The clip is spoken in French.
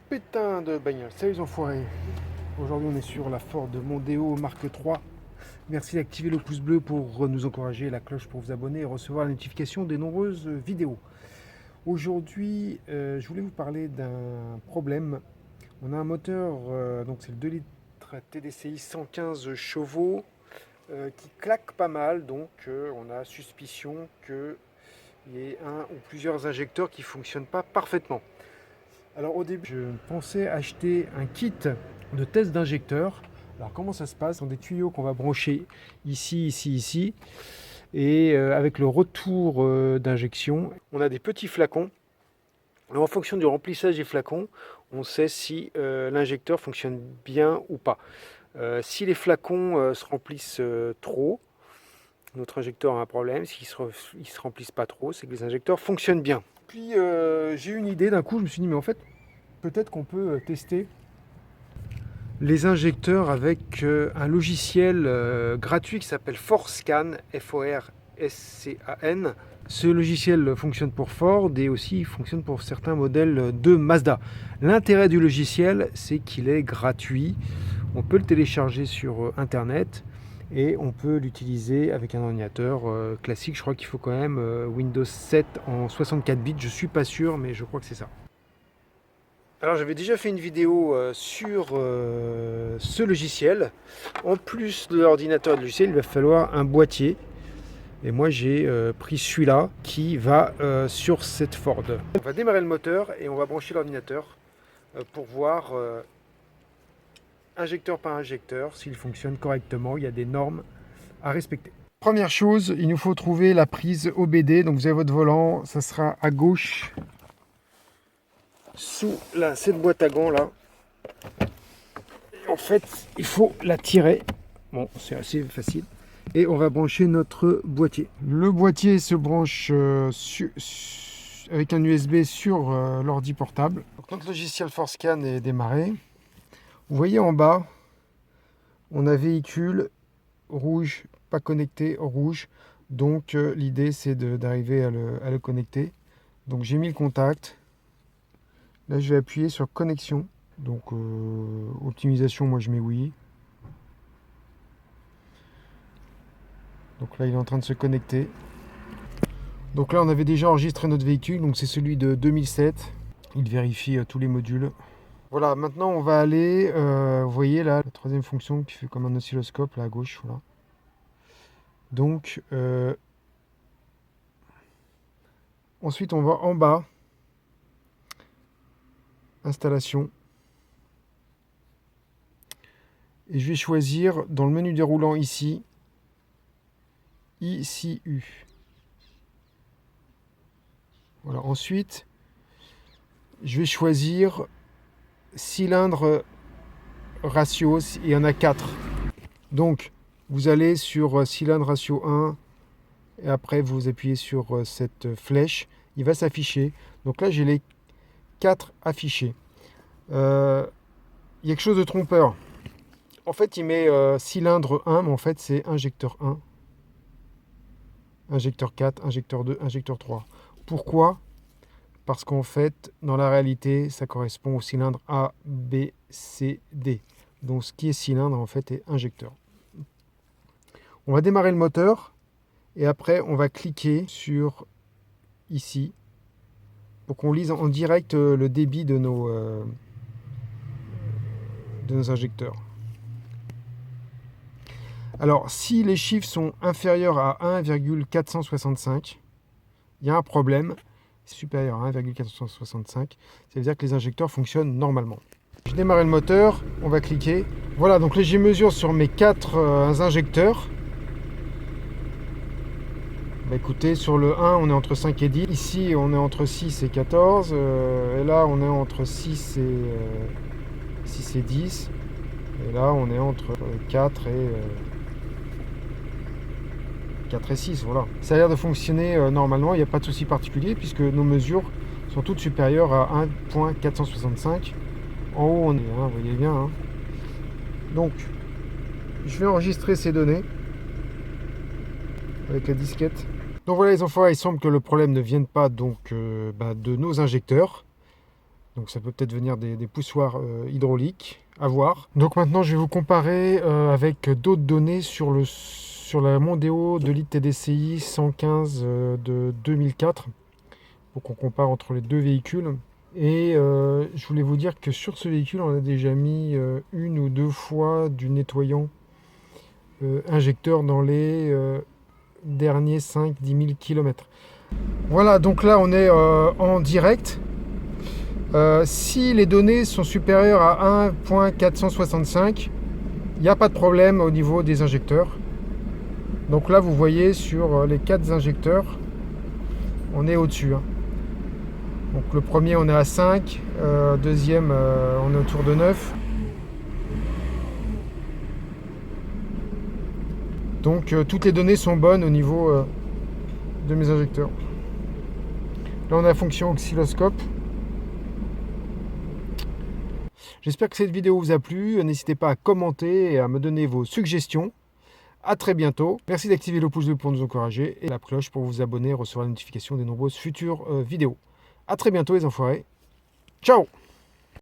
Pétain de bagnole, salut les enfoirés. Aujourd'hui on est sur la Ford Mondeo Mark III. Merci d'activer le pouce bleu pour nous encourager, la cloche pour vous abonner et recevoir la notification des nombreuses vidéos. Aujourd'hui je voulais vous parler d'un problème. On a un moteur, donc c'est le 2 litres TDCi 115 chevaux qui claque pas mal, donc on a suspicion qu'il y ait un ou plusieurs injecteurs qui ne fonctionnent pas parfaitement. Alors au début, je pensais acheter un kit de test d'injecteur. Alors comment ça se passe? Ce sont des tuyaux qu'on va brancher ici, ici, ici. Et avec le retour d'injection, on a des petits flacons. Alors, en fonction du remplissage des flacons, on sait si l'injecteur fonctionne bien ou pas. Si les flacons se remplissent trop, notre injecteur a un problème. S'ils ne se remplissent pas trop, c'est que les injecteurs fonctionnent bien. Puis j'ai eu une idée d'un coup, je me suis dit mais en fait peut-être qu'on peut tester les injecteurs avec un logiciel gratuit qui s'appelle Forscan, F-O-R-S-C-A-N. Ce logiciel fonctionne pour Ford et aussi fonctionne pour certains modèles de Mazda. L'intérêt du logiciel, c'est qu'il est gratuit. On peut le télécharger sur Internet et on peut l'utiliser avec un ordinateur classique. Je crois qu'il faut quand même Windows 7 en 64 bits. Je ne suis pas sûr, mais je crois que c'est ça. Alors j'avais déjà fait une vidéo sur ce logiciel. En plus de l'ordinateur et du logiciel, il va falloir un boîtier. Et moi j'ai pris celui-là qui va sur cette Ford. On va démarrer le moteur et on va brancher l'ordinateur pour voir injecteur par injecteur s'il fonctionne correctement. Il y a des normes à respecter. Première chose, il nous faut trouver la prise OBD. Donc vous avez votre volant, ça sera à gauche. Sous cette boîte à gants là. Et en fait, il faut la tirer. Bon, c'est assez facile. Et on va brancher notre boîtier. Le boîtier se branche avec un USB sur l'ordi portable. Donc, notre logiciel Forscan est démarré. Vous voyez en bas, on a véhicule rouge, pas connecté, rouge. Donc l'idée c'est d'arriver à le connecter. Donc j'ai mis le contact. Là, je vais appuyer sur connexion. Donc, optimisation, moi je mets oui. Donc là, il est en train de se connecter. Donc là, on avait déjà enregistré notre véhicule. Donc, c'est celui de 2007. Il vérifie tous les modules. Voilà, maintenant, on va aller, vous voyez là, la troisième fonction qui fait comme un oscilloscope, là à gauche. Voilà. Donc, ensuite, on va en bas. Installation. Et je vais choisir dans le menu déroulant ici, ICU. Voilà. Ensuite, je vais choisir cylindre ratio. Il y en a 4. Donc, vous allez sur cylindre ratio 1 et après vous appuyez sur cette flèche. Il va s'afficher. Donc là, j'ai les 4 affichés. Il y a quelque chose de trompeur. En fait, il met cylindre 1, mais en fait, c'est injecteur 1, injecteur 4, injecteur 2, injecteur 3. Pourquoi? Parce qu'en fait, dans la réalité, ça correspond au cylindre A, B, C, D. Donc, ce qui est cylindre, en fait, est injecteur. On va démarrer le moteur et après, on va cliquer sur ici pour qu'on lise en direct le débit de nos injecteurs. Alors, si les chiffres sont inférieurs à 1,465, il y a un problème. Supérieur à 1,465, ça veut dire que les injecteurs fonctionnent normalement. Je démarre le moteur, on va cliquer. Voilà, donc là, j'ai mesure sur mes 4 injecteurs. Bah, écoutez, sur le 1, on est entre 5 et 10. Ici, on est entre 6 et 14. Et là, on est entre 6 et 10. Et là, on est entre 4 et 6. Voilà. Ça a l'air de fonctionner normalement. Il n'y a pas de souci particulier puisque nos mesures sont toutes supérieures à 1,465. En haut, on est, vous voyez bien. Hein. Donc, je vais enregistrer ces données avec la disquette. Donc voilà les enfants, il semble que le problème ne vienne pas donc, de nos injecteurs. Donc ça peut peut-être venir des poussoirs hydrauliques, à voir. Donc maintenant je vais vous comparer avec d'autres données sur la Mondeo de litre TDCi 115 de 2004. Pour qu'on compare entre les deux véhicules. Et je voulais vous dire que sur ce véhicule, on a déjà mis une ou deux fois du nettoyant injecteur dans les derniers 5-10 000 km. Voilà, donc là on est en direct. Si les données sont supérieures à 1.465, il n'y a pas de problème au niveau des injecteurs. Donc là vous voyez sur les 4 injecteurs, on est au-dessus. Donc le premier on est à 5, deuxième on est autour de 9. Donc toutes les données sont bonnes au niveau de mes injecteurs. Là on a la fonction oscilloscope. J'espère que cette vidéo vous a plu. N'hésitez pas à commenter et à me donner vos suggestions. A très bientôt. Merci d'activer le pouce bleu pour nous encourager et la cloche pour vous abonner et recevoir la notification des nombreuses futures vidéos. A très bientôt les enfoirés. Ciao!